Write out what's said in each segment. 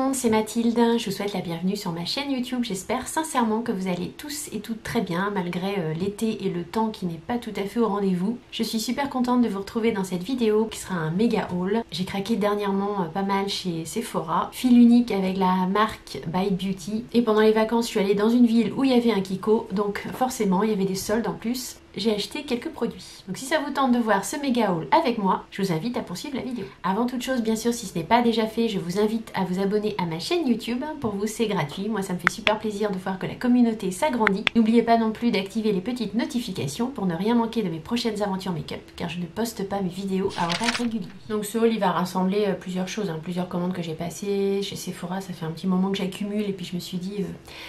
monde, c'est Mathilde, je vous souhaite la bienvenue sur ma chaîne YouTube. J'espère sincèrement que vous allez tous et toutes très bien malgré l'été et le temps qui n'est pas tout à fait au rendez-vous. Je suis super contente de vous retrouver dans cette vidéo qui sera un méga haul. J'ai craqué dernièrement pas mal chez Sephora, fil unique avec la marque By Beauty, et pendant les vacances je suis allée dans une ville où il y avait un Kiko, donc forcément il y avait des soldes en plus. J'ai acheté quelques produits. Donc si ça vous tente de voir ce méga haul avec moi, je vous invite à poursuivre la vidéo. Avant toute chose, bien sûr, si ce n'est pas déjà fait, je vous invite à vous abonner à ma chaîne YouTube. Pour vous, c'est gratuit. Moi, ça me fait super plaisir de voir que la communauté s'agrandit. N'oubliez pas non plus d'activer les petites notifications pour ne rien manquer de mes prochaines aventures make-up, car je ne poste pas mes vidéos à horaire régulier. Donc ce haul, il va rassembler plusieurs choses, plusieurs commandes que j'ai passées. Chez Sephora, ça fait un petit moment que j'accumule et puis je me suis dit,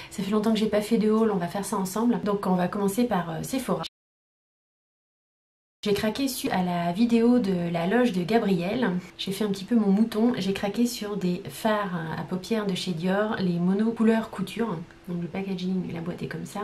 ça fait longtemps que j'ai pas fait de haul, on va faire ça ensemble. Donc on va commencer par Sephora. J'ai craqué à la vidéo de la loge de Gabrielle. J'ai fait un petit peu mon mouton. J'ai craqué sur des fards à paupières de chez Dior, les mono couleur couture. Donc le packaging, la boîte est comme ça.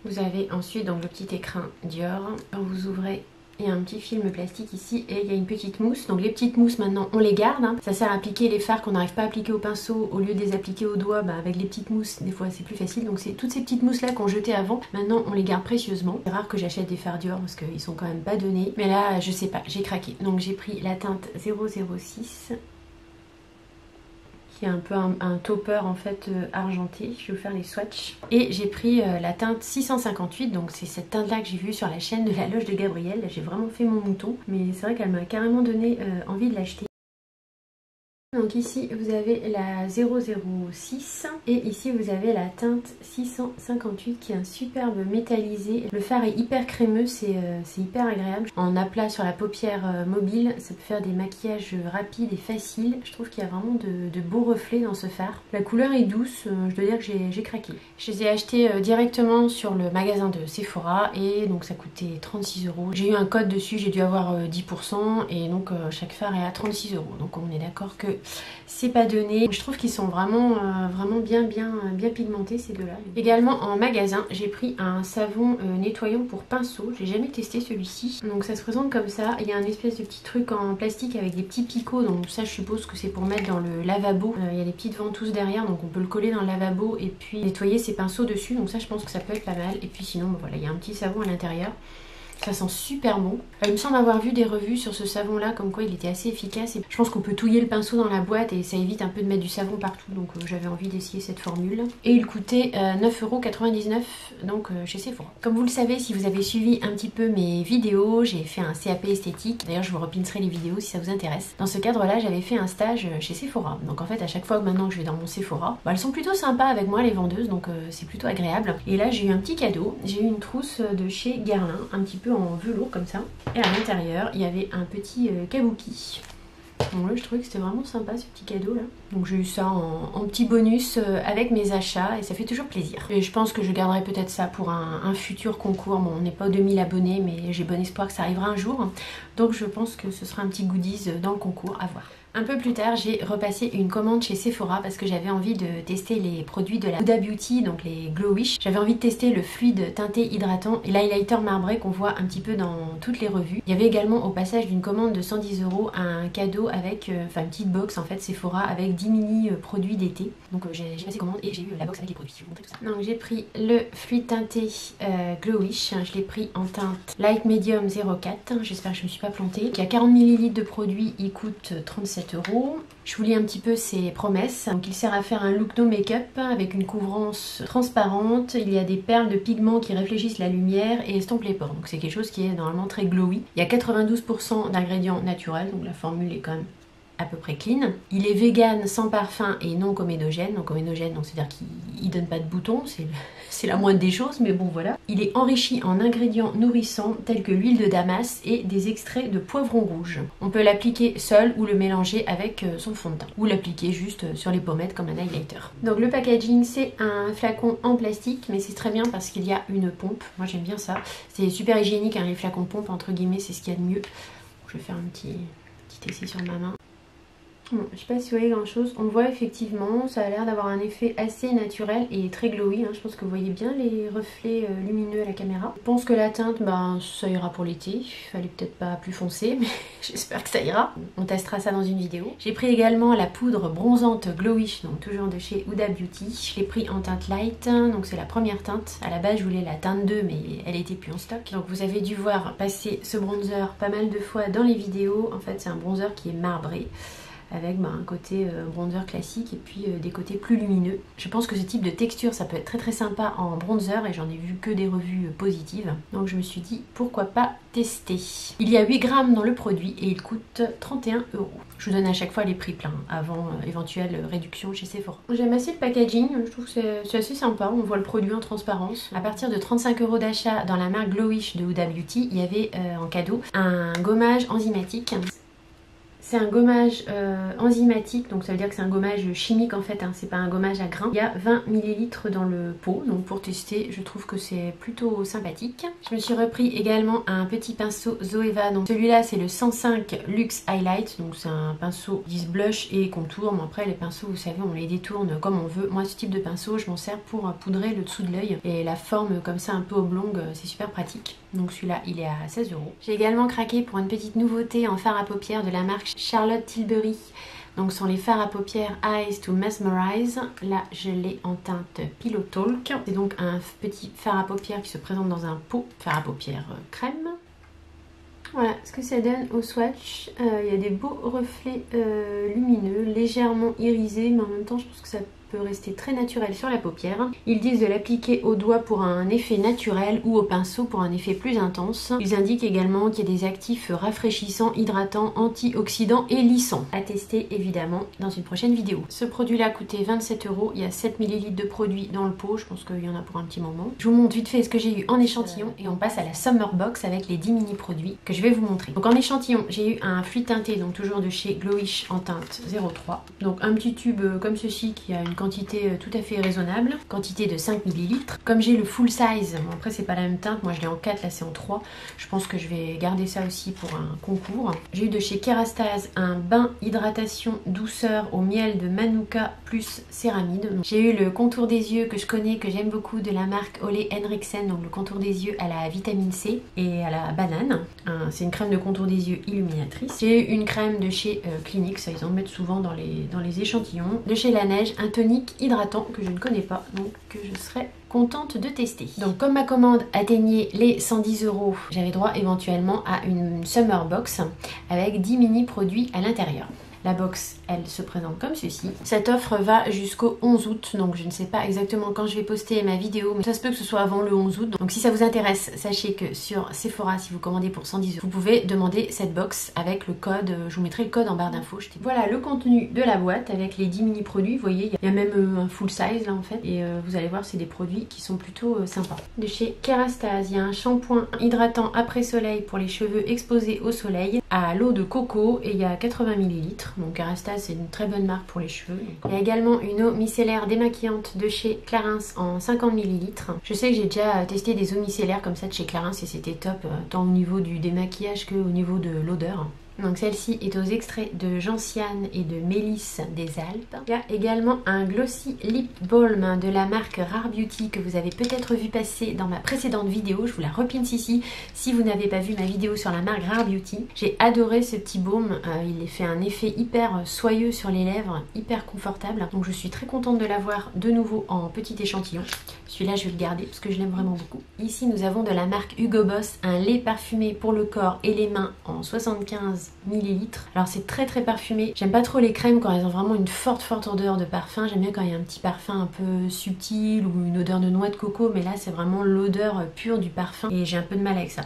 Vous avez ensuite donc le petit écrin Dior. Quand vous ouvrez, il y a un petit film plastique ici et il y a une petite mousse. Donc les petites mousses maintenant on les garde. Ça sert à appliquer les fards qu'on n'arrive pas à appliquer au pinceau. Au lieu de les appliquer au doigt, avec les petites mousses, des fois c'est plus facile. Donc c'est toutes ces petites mousses là qu'on jetait avant. Maintenant on les garde précieusement. C'est rare que j'achète des fards Dior parce qu'ils sont quand même pas donnés. Mais là je sais pas, j'ai craqué. Donc j'ai pris la teinte 006. Qui est un peu un topper en fait argenté. Je vais vous faire les swatchs. Et j'ai pris la teinte 658, donc c'est cette teinte là que j'ai vue sur la chaîne de la loge de Gabrielle. J'ai vraiment fait mon mouton, mais c'est vrai qu'elle m'a carrément donné envie de l'acheter. Donc ici vous avez la 006 et ici vous avez la teinte 658 qui est un superbe métallisé. Le fard est hyper crémeux, c'est hyper agréable. En aplat sur la paupière mobile, ça peut faire des maquillages rapides et faciles. Je trouve qu'il y a vraiment de beaux reflets dans ce fard. La couleur est douce, je dois dire que j'ai craqué. Je les ai achetés directement sur le magasin de Sephora et donc ça coûtait 36 €. J'ai eu un code dessus, j'ai dû avoir 10% et donc chaque fard est à 36 €. Donc on est d'accord que c'est pas donné. Je trouve qu'ils sont vraiment bien pigmentés ces deux-là. Également en magasin, j'ai pris un savon nettoyant pour pinceau. J'ai jamais testé celui-ci. Donc ça se présente comme ça. Il y a un espèce de petit truc en plastique avec des petits picots. Donc ça je suppose que c'est pour mettre dans le lavabo. Il y a des petites ventouses derrière, donc on peut le coller dans le lavabo et puis nettoyer ses pinceaux dessus. Donc ça je pense que ça peut être pas mal. Et puis sinon voilà, il y a un petit savon à l'intérieur. Ça sent super bon. Il me semble avoir vu des revues sur ce savon là comme quoi il était assez efficace et je pense qu'on peut touiller le pinceau dans la boîte et ça évite un peu de mettre du savon partout, donc j'avais envie d'essayer cette formule. Et il coûtait 9,99 € donc chez Sephora. Comme vous le savez, si vous avez suivi un petit peu mes vidéos, j'ai fait un CAP esthétique. D'ailleurs je vous repincerai les vidéos si ça vous intéresse. Dans ce cadre là j'avais fait un stage chez Sephora. Donc en fait à chaque fois que maintenant que je vais dans mon Sephora, elles sont plutôt sympas avec moi les vendeuses, donc c'est plutôt agréable. Et là j'ai eu un petit cadeau, j'ai eu une trousse de chez Guerlain, un petit peu en velours comme ça, et à l'intérieur il y avait un petit kabuki. Bon là je trouvais que c'était vraiment sympa ce petit cadeau là, donc j'ai eu ça en petit bonus avec mes achats et ça fait toujours plaisir. Et je pense que je garderai peut-être ça pour un futur concours. Bon on n'est pas aux 2000 abonnés mais j'ai bon espoir que ça arrivera un jour, donc je pense que ce sera un petit goodies dans le concours, à voir. Un peu plus tard, j'ai repassé une commande chez Sephora parce que j'avais envie de tester les produits de la Huda Beauty, donc les Glow Wish. J'avais envie de tester le fluide teinté hydratant et l'highlighter marbré qu'on voit un petit peu dans toutes les revues. Il y avait également au passage d'une commande de 110 € un cadeau avec, une petite box en fait Sephora avec 10 mini produits d'été. Donc j'ai passé commande et j'ai eu la box avec les produits. Je vais vous montrer tout ça. Donc j'ai pris le fluide teinté Glow Wish. Je l'ai pris en teinte Light Medium 04. J'espère que je me suis pas plantée. Il y a 40 ml de produits, il coûte 37 €. Je vous lis un petit peu ses promesses. Donc il sert à faire un look no make-up avec une couvrance transparente. Il y a des perles de pigments qui réfléchissent la lumière et estompent les pores. Donc c'est quelque chose qui est normalement très glowy. Il y a 92% d'ingrédients naturels, donc la formule est quand même à peu près clean. Il est vegan, sans parfum et non comédogène. Donc comédogène, c'est-à-dire qu'il donne pas de boutons, c'est la moindre des choses, mais bon voilà. Il est enrichi en ingrédients nourrissants tels que l'huile de damas et des extraits de poivron rouge. On peut l'appliquer seul ou le mélanger avec son fond de teint. Ou l'appliquer juste sur les pommettes comme un highlighter. Donc le packaging, c'est un flacon en plastique, mais c'est très bien parce qu'il y a une pompe. Moi j'aime bien ça. C'est super hygiénique, les flacons pompe entre guillemets, c'est ce qu'il y a de mieux. Je vais faire un petit essai sur ma main. Bon, je sais pas si vous voyez grand chose, on voit effectivement, ça a l'air d'avoir un effet assez naturel et très glowy, hein. Je pense que vous voyez bien les reflets lumineux à la caméra. Je pense que la teinte, ben, ça ira pour l'été, il fallait peut-être pas plus foncé, mais j'espère que ça ira. On testera ça dans une vidéo. J'ai pris également la poudre bronzante Glowish, donc toujours de chez Huda Beauty. Je l'ai pris en teinte light, donc c'est la première teinte. À la base je voulais la teinte 2, mais elle était plus en stock. Donc vous avez dû voir passer ce bronzer pas mal de fois dans les vidéos. En fait c'est un bronzer qui est marbré, avec un côté bronzer classique et puis des côtés plus lumineux. Je pense que ce type de texture ça peut être très sympa en bronzer et j'en ai vu que des revues positives. Donc je me suis dit pourquoi pas tester. Il y a 8 grammes dans le produit et il coûte 31 €. Je vous donne à chaque fois les prix pleins avant éventuelle réduction chez Sephora. J'aime assez le packaging, je trouve que c'est assez sympa, on voit le produit en transparence. À partir de 35 € d'achat dans la marque Glowish de Huda Beauty, il y avait en cadeau un gommage enzymatique. C'est un gommage enzymatique, donc ça veut dire que c'est un gommage chimique en fait, hein, c'est pas un gommage à grains. Il y a 20 ml dans le pot, donc pour tester, je trouve que c'est plutôt sympathique. Je me suis repris également un petit pinceau Zoeva, donc celui-là c'est le 105 Luxe Highlight, donc c'est un pinceau qui se blush et contour. Mais après les pinceaux, vous savez, on les détourne comme on veut. Moi ce type de pinceau, je m'en sers pour poudrer le dessous de l'œil et la forme comme ça un peu oblongue, c'est super pratique. Donc celui-là il est à 16 €. J'ai également craqué pour une petite nouveauté en fard à paupières de la marque Charlotte Tilbury. Donc ce sont les fards à paupières Eyes to Mesmerize. Là je l'ai en teinte Pillow Talk. C'est donc un petit fard à paupières qui se présente dans un pot, fard à paupières crème. Voilà ce que ça donne au swatch. Il y a des beaux reflets lumineux, légèrement irisés, mais en même temps je pense que ça peut rester très naturel sur la paupière. Ils disent de l'appliquer au doigt pour un effet naturel ou au pinceau pour un effet plus intense. Ils indiquent également qu'il y a des actifs rafraîchissants, hydratants, antioxydants et lissants. À tester évidemment dans une prochaine vidéo. Ce produit là coûtait 27 €. Il y a 7 ml de produit dans le pot. Je pense qu'il y en a pour un petit moment. Je vous montre vite fait ce que j'ai eu en échantillon et on passe à la Summer Box avec les 10 mini produits que je vais vous montrer. Donc en échantillon, j'ai eu un fluide teinté, donc toujours de chez Glowish en teinte 03. Donc un petit tube comme ceci qui a une quantité tout à fait raisonnable, quantité de 5 ml. Comme j'ai le full size, bon après c'est pas la même teinte, moi je l'ai en 4, là c'est en 3, je pense que je vais garder ça aussi pour un concours. J'ai eu de chez Kerastase un bain hydratation douceur au miel de Manuka plus céramide. J'ai eu le contour des yeux que je connais, que j'aime beaucoup, de la marque Ole Henriksen, donc le contour des yeux à la vitamine C et à la banane. C'est une crème de contour des yeux illuminatrice. J'ai eu une crème de chez Clinique, ça ils en mettent souvent dans les échantillons. De chez La Neige, un tonique hydratant que je ne connais pas, donc que je serais contente de tester. Donc comme ma commande atteignait les 110 €, j'avais droit éventuellement à une Summer Box avec 10 mini produits à l'intérieur. La box, elle se présente comme ceci. Cette offre va jusqu'au 11 août, donc je ne sais pas exactement quand je vais poster ma vidéo, mais ça se peut que ce soit avant le 11 août. Donc si ça vous intéresse, sachez que sur Sephora, si vous commandez pour 110 €, vous pouvez demander cette box avec le code, je vous mettrai le code en barre d'infos. Voilà le contenu de la boîte avec les 10 mini produits. Vous voyez, il y a même un full size là en fait, et vous allez voir, c'est des produits qui sont plutôt sympas. De chez Kerastase, il y a un shampoing hydratant après soleil pour les cheveux exposés au soleil à l'eau de coco et il y a 80 ml. Donc Kerastase c'est une très bonne marque pour les cheveux. Il y a également une eau micellaire démaquillante de chez Clarins en 50 ml. Je sais que j'ai déjà testé des eaux micellaires comme ça de chez Clarins et c'était top, tant au niveau du démaquillage que au niveau de l'odeur. Donc celle-ci est aux extraits de gentiane et de mélisse des Alpes. Il y a également un Glossy Lip Balm de la marque Rare Beauty que vous avez peut-être vu passer dans ma précédente vidéo. Je vous la repince ici si vous n'avez pas vu ma vidéo sur la marque Rare Beauty. J'ai adoré ce petit baume, il fait un effet hyper soyeux sur les lèvres, hyper confortable. Donc je suis très contente de l'avoir de nouveau en petit échantillon. Celui-là je vais le garder parce que je l'aime vraiment beaucoup. Ici nous avons de la marque Hugo Boss un lait parfumé pour le corps et les mains en 75 ml. Alors c'est très parfumé. J'aime pas trop les crèmes quand elles ont vraiment une forte odeur de parfum. J'aime bien quand il y a un petit parfum un peu subtil ou une odeur de noix de coco, mais là c'est vraiment l'odeur pure du parfum et j'ai un peu de mal avec ça.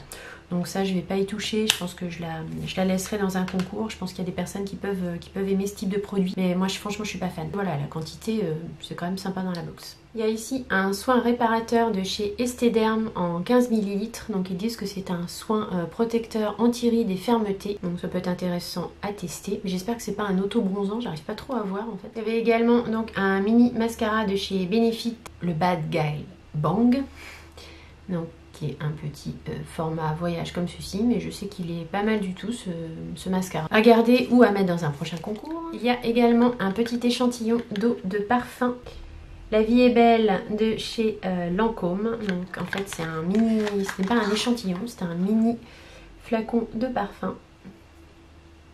Donc ça je vais pas y toucher, je pense que je la laisserai dans un concours. Je pense qu'il y a des personnes qui peuvent aimer ce type de produit, mais moi franchement je suis pas fan. Voilà, la quantité c'est quand même sympa dans la box. Il y a ici un soin réparateur de chez Esthederm en 15 ml. Donc ils disent que c'est un soin protecteur anti-rides et fermeté. Donc ça peut être intéressant à tester. Mais j'espère que c'est pas un auto-bronzant, j'arrive pas trop à voir en fait. Il y avait également donc un mini mascara de chez Benefit, le Bad Guy Bang. Donc qui est un petit format voyage comme ceci, mais je sais qu'il est pas mal du tout ce mascara. À garder ou à mettre dans un prochain concours. Il y a également un petit échantillon d'eau de parfum. La vie est belle de chez Lancôme. Donc en fait c'est un mini, ce n'est pas un échantillon, c'est un mini flacon de parfum.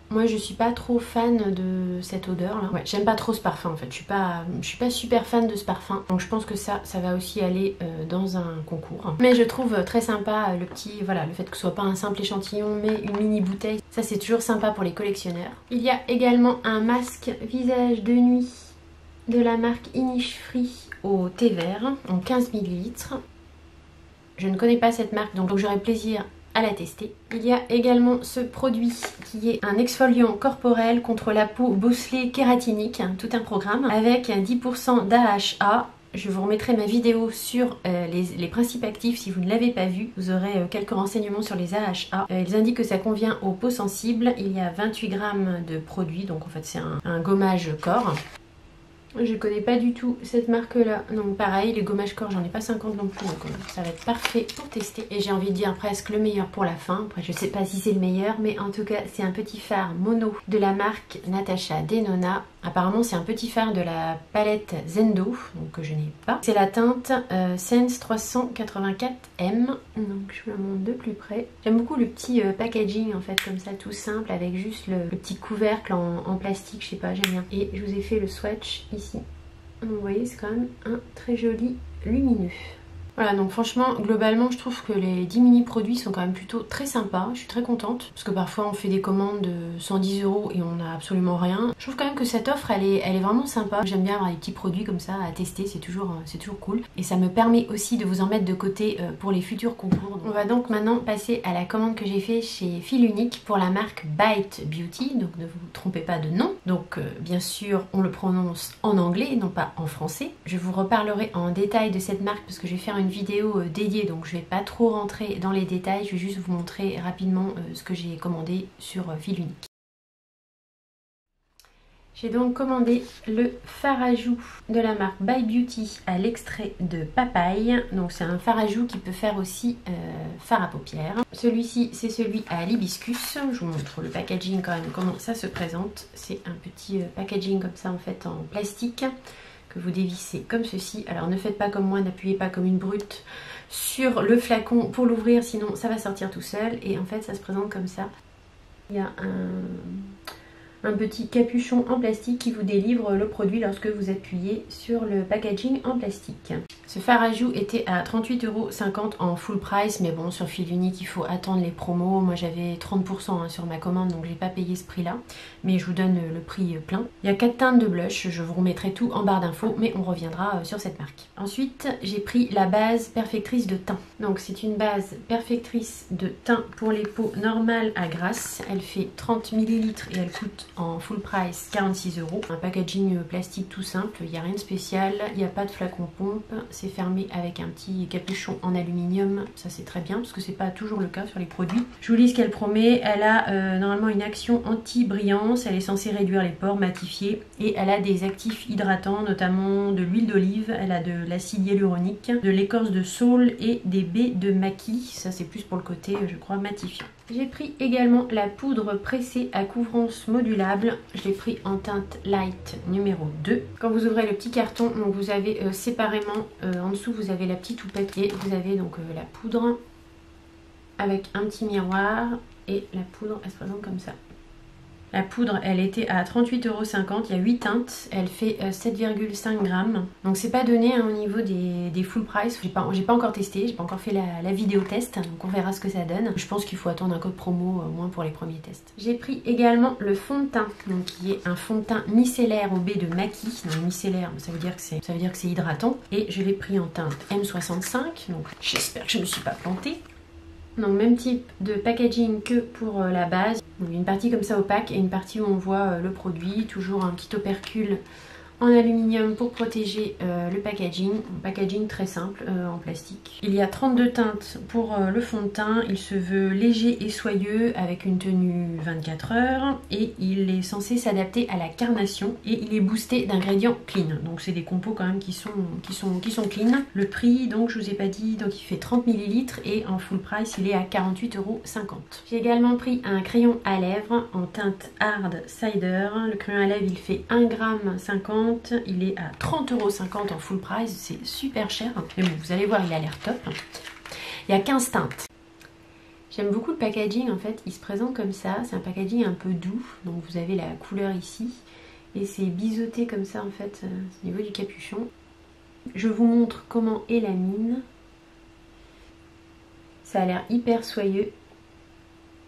Moi je suis pas trop fan de cette odeur là. Ouais, j'aime pas trop ce parfum en fait. Je suis pas super fan de ce parfum. Donc je pense que ça va aussi aller dans un concours. Mais je trouve très sympa le petit, voilà, le fait que ce soit pas un simple échantillon mais une mini bouteille. Ça c'est toujours sympa pour les collectionneurs. Il y a également un masque visage de nuit de la marque Innisfree au thé vert en 15 ml. Je ne connais pas cette marque donc j'aurai plaisir à la tester. Il y a également ce produit qui est un exfoliant corporel contre la peau bosselée kératinique, tout un programme avec 10% d'AHA. Je vous remettrai ma vidéo sur les principes actifs si vous ne l'avez pas vu. Vous aurez quelques renseignements sur les AHA. Ils indiquent que ça convient aux peaux sensibles. Il y a 28 grammes de produit, donc en fait c'est un gommage corps. Je connais pas du tout cette marque là, donc pareil les gommages corps j'en ai pas 50 non plus, donc ça va être parfait pour tester. Et j'ai envie de dire presque le meilleur pour la fin, après je sais pas si c'est le meilleur, mais en tout cas c'est un petit fard mono de la marque Natasha Denona. Apparemment c'est un petit fard de la palette Zendo, donc que je n'ai pas. C'est la teinte Sense 384M, donc je vous la montre de plus près. J'aime beaucoup le petit packaging en fait comme ça tout simple avec juste le petit couvercle en plastique, je sais pas, j'aime bien. Et je vous ai fait le swatch ici. Donc, vous voyez c'est quand même un très joli lumineux. Voilà, donc franchement, globalement, je trouve que les 10 mini produits sont quand même plutôt très sympas. Je suis très contente parce que parfois on fait des commandes de 110 € et on n'a absolument rien. Je trouve quand même que cette offre, elle est vraiment sympa. J'aime bien avoir des petits produits comme ça à tester, c'est toujours cool. Et ça me permet aussi de vous en mettre de côté pour les futurs concours. On va donc maintenant passer à la commande que j'ai fait chez Fil Unique pour la marque Bite Beauty. Donc ne vous trompez pas de nom. Donc bien sûr, on le prononce en anglais, non pas en français. Je vous reparlerai en détail de cette marque parce que je vais faire une vidéo dédiée, donc je vais pas trop rentrer dans les détails, je vais juste vous montrer rapidement ce que j'ai commandé sur Fil Unique. J'ai donc commandé le fard à joues de la marque By Beauty à l'extrait de papaye. Donc c'est un fard à joues qui peut faire aussi fard à paupières. Celui-ci c'est celui à l'hibiscus. Je vous montre le packaging quand même, comment ça se présente. C'est un petit packaging comme ça en fait en plastique, que vous dévissez comme ceci. Alors ne faites pas comme moi, n'appuyez pas comme une brute sur le flacon pour l'ouvrir, sinon ça va sortir tout seul. Et en fait ça se présente comme ça. Il y a un petit capuchon en plastique qui vous délivre le produit lorsque vous appuyez sur le packaging en plastique. Ce fard à joues était à 38,50 € en full price, mais bon sur Fil Unique il faut attendre les promos. Moi j'avais 30% sur ma commande, donc j'ai pas payé ce prix là, mais je vous donne le prix plein. Il y a 4 teintes de blush, je vous remettrai tout en barre d'infos, mais on reviendra sur cette marque. Ensuite j'ai pris la base perfectrice de teint. Donc c'est une base perfectrice de teint pour les peaux normales à grasse. Elle fait 30 ml et elle coûte en full price 46 €. Un packaging plastique tout simple, il n'y a rien de spécial, il n'y a pas de flacon pompe, c'est fermé avec un petit capuchon en aluminium, ça c'est très bien parce que c'est pas toujours le cas sur les produits. Je vous lis ce qu'elle promet. Elle a normalement une action anti-brillance, elle est censée réduire les pores, matifier, et elle a des actifs hydratants, notamment de l'huile d'olive, elle a de l'acide hyaluronique, de l'écorce de saule et des baies de maquis, ça c'est plus pour le côté je crois matifiant. J'ai pris également la poudre pressée à couvrance modulable. Je l'ai pris en teinte light numéro 2. Quand vous ouvrez le petit carton, donc vous avez séparément, en dessous vous avez la petite houppette et vous avez donc la poudre avec un petit miroir, et la poudre elle se présente comme ça. La poudre elle était à 38,50 €, il y a 8 teintes, elle fait 7,5 grammes. Donc c'est pas donné hein, au niveau des full price, j'ai pas encore testé, j'ai pas encore fait la vidéo test, donc on verra ce que ça donne. Je pense qu'il faut attendre un code promo au moins pour les premiers tests. J'ai pris également le fond de teint, donc qui est un fond de teint micellaire aux baies de maquis. Donc micellaire, ça veut dire que c'est hydratant, et je l'ai pris en teinte M65, donc j'espère que je me suis pas plantée. Donc même type de packaging que pour la base. Donc, une partie comme ça opaque et une partie où on voit le produit. Toujours un petit opercule en aluminium pour protéger le packaging très simple en plastique. Il y a 32 teintes pour le fond de teint, il se veut léger et soyeux avec une tenue 24 heures et il est censé s'adapter à la carnation et il est boosté d'ingrédients clean. Donc c'est des compos quand même qui sont clean. Le prix, donc je vous ai pas dit, donc il fait 30 ml et en full price il est à 48,50 €. J'ai également pris un crayon à lèvres en teinte Hard Cider. Le crayon à lèvres il fait 1,50 g, il est à 30,50 € en full price, c'est super cher. Mais bon, vous allez voir, il a l'air top. Il y a 15 teintes. J'aime beaucoup le packaging en fait, il se présente comme ça, c'est un packaging un peu doux, donc vous avez la couleur ici. Et c'est biseauté comme ça en fait au niveau du capuchon. Je vous montre comment est la mine. Ça a l'air hyper soyeux.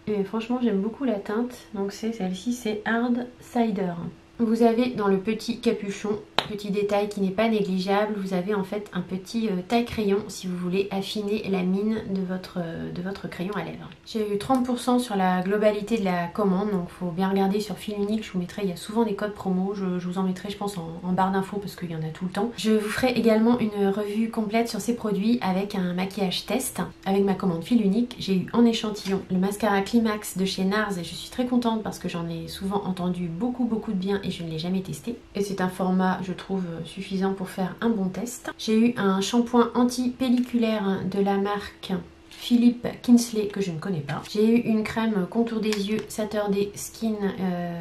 Et franchement j'aime beaucoup la teinte. Donc c'est celle-ci, c'est Hard Cider. Vous avez dans le petit capuchon, petit détail qui n'est pas négligeable, vous avez en fait un petit taille-crayon si vous voulez affiner la mine de votre crayon à lèvres. J'ai eu 30% sur la globalité de la commande, donc il faut bien regarder sur fil unique, je vous mettrai, il y a souvent des codes promo, je vous en mettrai je pense en barre d'infos parce qu'il y en a tout le temps. Je vous ferai également une revue complète sur ces produits avec un maquillage test, avec ma commande fil unique. J'ai eu en échantillon le mascara Climax de chez NARS et je suis très contente parce que j'en ai souvent entendu beaucoup de bien et je ne l'ai jamais testé. Et c'est un format, je trouve, suffisant pour faire un bon test. J'ai eu un shampoing anti-pelliculaire de la marque Philippe Kinsley que je ne connais pas. J'ai eu une crème contour des yeux Saturday Skin,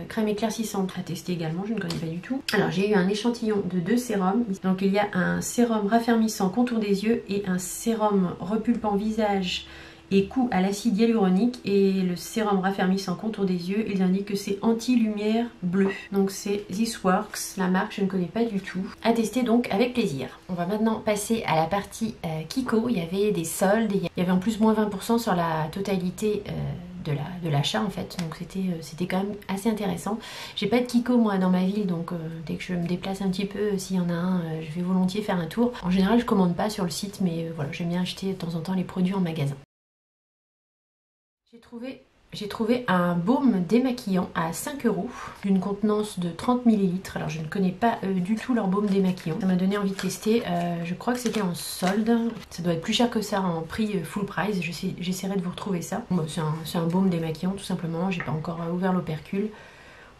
crème éclaircissante à tester également, je ne connais pas du tout. Alors j'ai eu un échantillon de 2 sérums. Donc il y a un sérum raffermissant contour des yeux et un sérum repulpant visage et cou à l'acide hyaluronique, et le sérum raffermissant contour des yeux, ils indiquent que c'est anti-lumière bleue. Donc c'est This Works, la marque je ne connais pas du tout. À tester donc avec plaisir. On va maintenant passer à la partie Kiko. Il y avait des soldes, il y avait en plus moins 20% sur la totalité de l'achat en fait, donc c'était quand même assez intéressant. J'ai pas de Kiko moi dans ma ville, donc dès que je me déplace un petit peu, s'il y en a un, je vais volontiers faire un tour. En général je commande pas sur le site, mais voilà, j'aime bien acheter de temps en temps les produits en magasin. J'ai trouvé un baume démaquillant à 5 € d'une contenance de 30 ml. Alors je ne connais pas du tout leur baume démaquillant. Ça m'a donné envie de tester. Je crois que c'était en solde. Ça doit être plus cher que ça en prix full price. J'essaierai de vous retrouver ça. Bon, c'est un baume démaquillant tout simplement. J'ai pas encore ouvert l'opercule.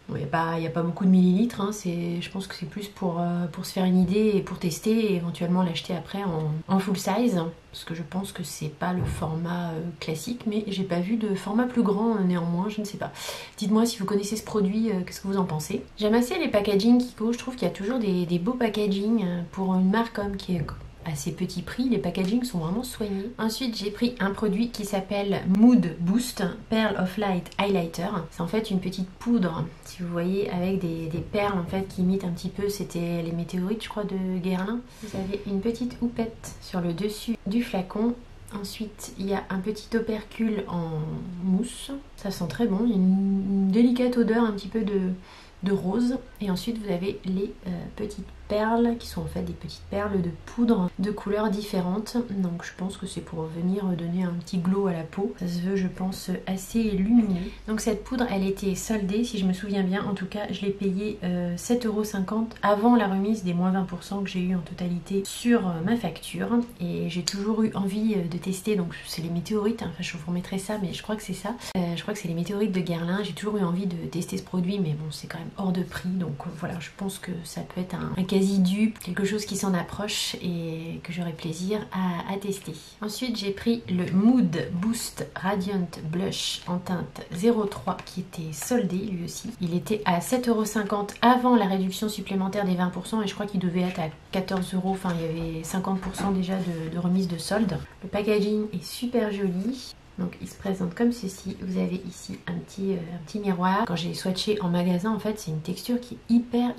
Bon, il n'y a pas beaucoup de millilitres, hein. Je pense que c'est plus pour se faire une idée et pour tester et éventuellement l'acheter après en full size, parce que je pense que c'est pas le format classique, mais j'ai pas vu de format plus grand néanmoins, je ne sais pas. Dites-moi si vous connaissez ce produit, qu'est-ce que vous en pensez. J'aime assez les packaging Kiko, je trouve qu'il y a toujours des beaux packaging pour une marque comme qui est à ces petits prix, les packagings sont vraiment soignés. Ensuite j'ai pris un produit qui s'appelle Mood Boost Pearl of Light Highlighter. C'est en fait une petite poudre, si vous voyez, avec des perles en fait qui imitent un petit peu, c'était les météorites je crois de Guerlain. Vous avez une petite houppette sur le dessus du flacon. Ensuite il y a un petit opercule en mousse, ça sent très bon, il y a une délicate odeur un petit peu de rose. Et ensuite vous avez les petites perles qui sont en fait des petites perles de poudre de couleurs différentes, donc je pense que c'est pour venir donner un petit glow à la peau. Ça se veut je pense assez lumineux. Donc cette poudre elle était soldée si je me souviens bien, en tout cas je l'ai payée 7,50 € avant la remise des moins 20% que j'ai eu en totalité sur ma facture, et j'ai toujours eu envie de tester. Donc c'est les météorites, enfin je vous remettrai ça, mais je crois que c'est ça, je crois que c'est les météorites de Guerlain. J'ai toujours eu envie de tester ce produit, mais bon c'est quand même hors de prix, donc voilà, je pense que ça peut être un quasi-dupe, quelque chose qui s'en approche et que j'aurai plaisir à tester. Ensuite j'ai pris le Mood Boost Radiant Blush en teinte 03 qui était soldé lui aussi. Il était à 7,50 € avant la réduction supplémentaire des 20%, et je crois qu'il devait être à 14 €, enfin il y avait 50% déjà de remise de solde. Le packaging est super joli. Donc il se présente comme ceci. Vous avez ici un petit miroir. Quand j'ai swatché en magasin, en fait c'est une texture qui est hyper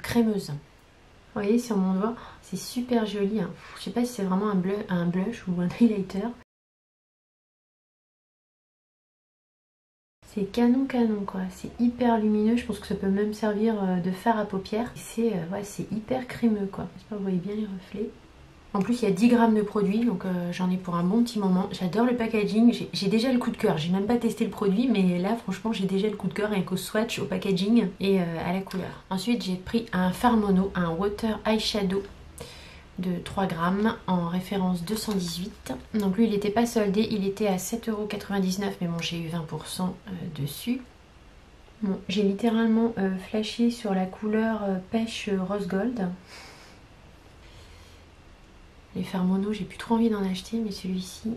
crémeuse. Vous voyez sur mon doigt, c'est super joli, hein. Je sais pas si c'est vraiment un blush ou un highlighter. C'est canon quoi, c'est hyper lumineux, je pense que ça peut même servir de fard à paupières. C'est hyper crémeux quoi. J'espère que vous voyez bien les reflets. En plus il y a 10 grammes de produit, donc j'en ai pour un bon petit moment. J'adore le packaging, j'ai déjà le coup de cœur. J'ai même pas testé le produit, mais là franchement j'ai déjà le coup de cœur avec au swatch, au packaging et à la couleur. Ensuite j'ai pris un Farmono, un Water Eyeshadow de 3 grammes en référence 218. Donc lui il n'était pas soldé, il était à 7,99 €, mais bon j'ai eu 20% dessus. Bon, j'ai littéralement flashé sur la couleur pêche rose gold. Les Farmono, j'ai plus trop envie d'en acheter, mais celui-ci,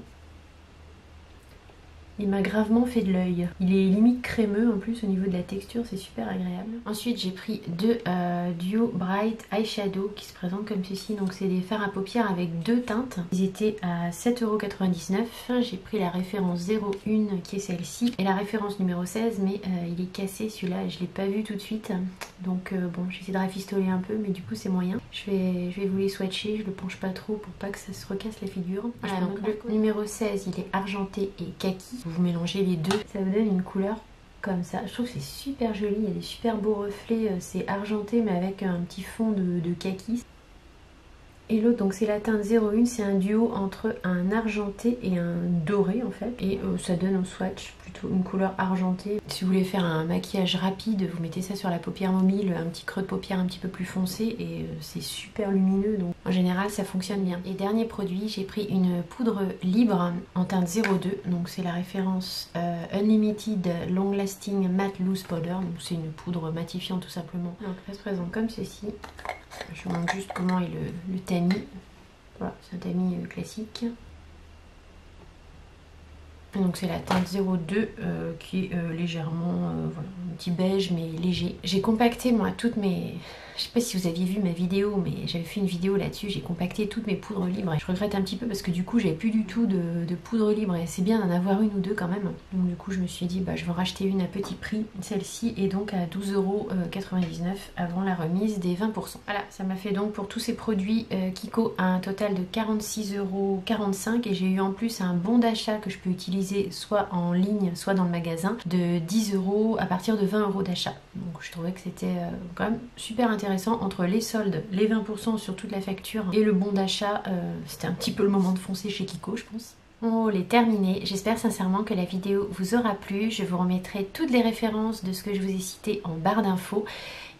il m'a gravement fait de l'œil. Il est limite crémeux en plus au niveau de la texture, c'est super agréable. Ensuite j'ai pris deux Duo Bright Eyeshadow qui se présentent comme ceci. Donc c'est des fards à paupières avec deux teintes. Ils étaient à 7,99 €. J'ai pris la référence 01 qui est celle-ci et la référence numéro 16, mais il est cassé celui-là et je l'ai pas vu tout de suite. Donc bon, j'essaie de rafistoler un peu, mais du coup c'est moyen. Je vais vous les swatcher, je le penche pas trop pour pas que ça se recasse la figure. Voilà, donc le numéro 16 il est argenté et kaki. Vous mélangez les deux, ça vous donne une couleur comme ça. Je trouve que c'est super joli, il y a des super beaux reflets, c'est argenté mais avec un petit fond de kaki. Et l'autre, donc c'est la teinte 01, c'est un duo entre un argenté et un doré en fait. Et ça donne au swatch plutôt une couleur argentée. Si vous voulez faire un maquillage rapide, vous mettez ça sur la paupière mobile, un petit creux de paupière un petit peu plus foncé et c'est super lumineux. Donc en général ça fonctionne bien. Et dernier produit, j'ai pris une poudre libre en teinte 02. Donc c'est la référence Unlimited Long Lasting Matte Loose Powder. Donc c'est une poudre matifiante tout simplement. Donc elle se présente comme ceci. Je vous montre juste comment est le tamis. Voilà, c'est un tamis classique. Donc c'est la teinte 02 qui est légèrement voilà, un petit beige mais léger. J'ai compacté moi toutes mes... Je sais pas si vous aviez vu ma vidéo, mais j'avais fait une vidéo là-dessus. J'ai compacté toutes mes poudres libres et je regrette un petit peu parce que du coup j'avais plus du tout de poudre libre et c'est bien d'en avoir une ou deux quand même. Donc du coup je me suis dit bah je vais en racheter une à petit prix. Celle-ci est donc à 12,99 € avant la remise des 20%. Voilà, ça m'a fait donc pour tous ces produits Kiko un total de 46,45 € et j'ai eu en plus un bon d'achat que je peux utiliser soit en ligne soit dans le magasin de 10 € à partir de 20 € d'achat. Donc je trouvais que c'était quand même super intéressant. Entre les soldes, les 20% sur toute la facture et le bon d'achat, c'était un petit peu le moment de foncer chez Kiko je pense. On est terminé, j'espère sincèrement que la vidéo vous aura plu. Je vous remettrai toutes les références de ce que je vous ai cité en barre d'infos.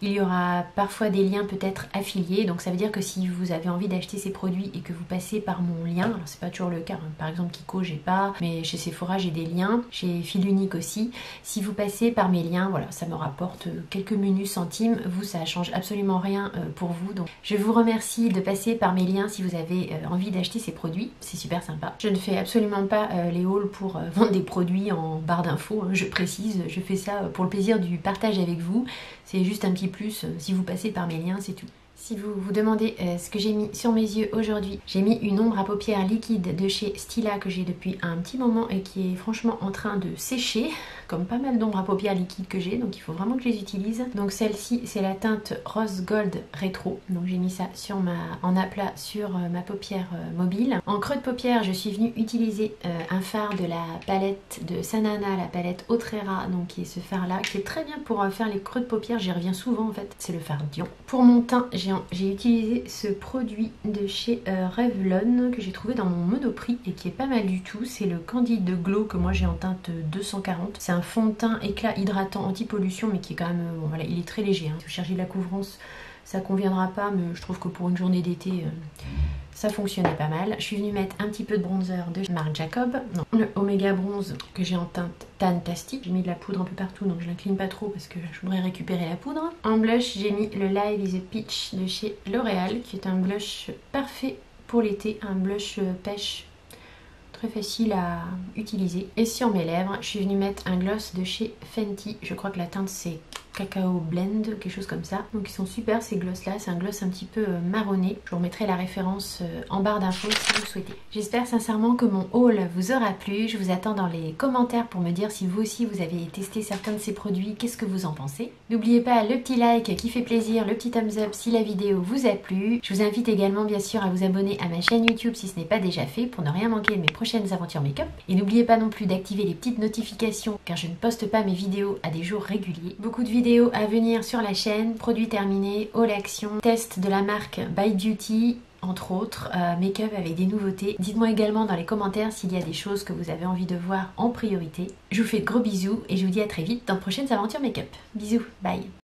Il y aura parfois des liens peut-être affiliés, donc ça veut dire que si vous avez envie d'acheter ces produits et que vous passez par mon lien, alors c'est pas toujours le cas, hein. Par exemple Kiko j'ai pas, mais chez Sephora j'ai des liens, chez Fil Unique aussi. Si vous passez par mes liens, voilà, ça me rapporte quelques menus centimes, vous ça change absolument rien pour vous. Donc je vous remercie de passer par mes liens si vous avez envie d'acheter ces produits, c'est super sympa. Je ne fais absolument pas les hauls pour vendre des produits en barre d'infos, hein, je précise, je fais ça pour le plaisir du partage avec vous. C'est juste un petit plus si vous passez par mes liens, c'est tout. Si vous vous demandez ce que j'ai mis sur mes yeux aujourd'hui, j'ai mis une ombre à paupières liquide de chez Stila que j'ai depuis un petit moment et qui est franchement en train de sécher, comme pas mal d'ombres à paupières liquides que j'ai, donc il faut vraiment que je les utilise. Donc celle-ci c'est la teinte Rose Gold Rétro, donc j'ai mis ça sur en aplat sur ma paupière mobile. En creux de paupière je suis venue utiliser un fard de la palette de Sanana, la palette Outrera, donc qui est ce fard là, qui est très bien pour faire les creux de paupières, j'y reviens souvent en fait, c'est le fard Dion. Pour mon teint, j'ai utilisé ce produit de chez Revlon que j'ai trouvé dans mon Monoprix et qui est pas mal du tout. C'est le Candid Glow que moi j'ai en teinte 240. C'est un fond de teint éclat hydratant anti-pollution mais qui est quand même, bon voilà, il est très léger. Hein. Si vous cherchez de la couvrance, ça conviendra pas, mais je trouve que pour une journée d'été, ça fonctionnait pas mal. Je suis venue mettre un petit peu de bronzer de Marc Jacob, non, le Omega Bronze que j'ai en teinte tan plastique. J'ai mis de la poudre un peu partout donc je l'incline pas trop parce que je voudrais récupérer la poudre. En blush j'ai mis le Live is a Peach de chez L'Oréal qui est un blush parfait pour l'été, un blush pêche très facile à utiliser. Et sur mes lèvres je suis venue mettre un gloss de chez Fenty, je crois que la teinte c'est Cacao Blend, quelque chose comme ça. Donc ils sont super ces gloss là, c'est un gloss un petit peu marronné. Je vous remettrai la référence en barre d'infos si vous souhaitez. J'espère sincèrement que mon haul vous aura plu. Je vous attends dans les commentaires pour me dire si vous aussi vous avez testé certains de ces produits, qu'est-ce que vous en pensez. N'oubliez pas le petit like qui fait plaisir, le petit thumbs up si la vidéo vous a plu. Je vous invite également bien sûr à vous abonner à ma chaîne YouTube si ce n'est pas déjà fait pour ne rien manquer de mes prochaines aventures make-up. Et n'oubliez pas non plus d'activer les petites notifications car je ne poste pas mes vidéos à des jours réguliers. Beaucoup de vidéos à venir sur la chaîne, produits terminés, haul action, test de la marque By Beauty. entre autres, make-up avec des nouveautés. Dites-moi également dans les commentaires s'il y a des choses que vous avez envie de voir en priorité. Je vous fais de gros bisous et je vous dis à très vite dans de prochaines aventures make-up. Bisous, bye.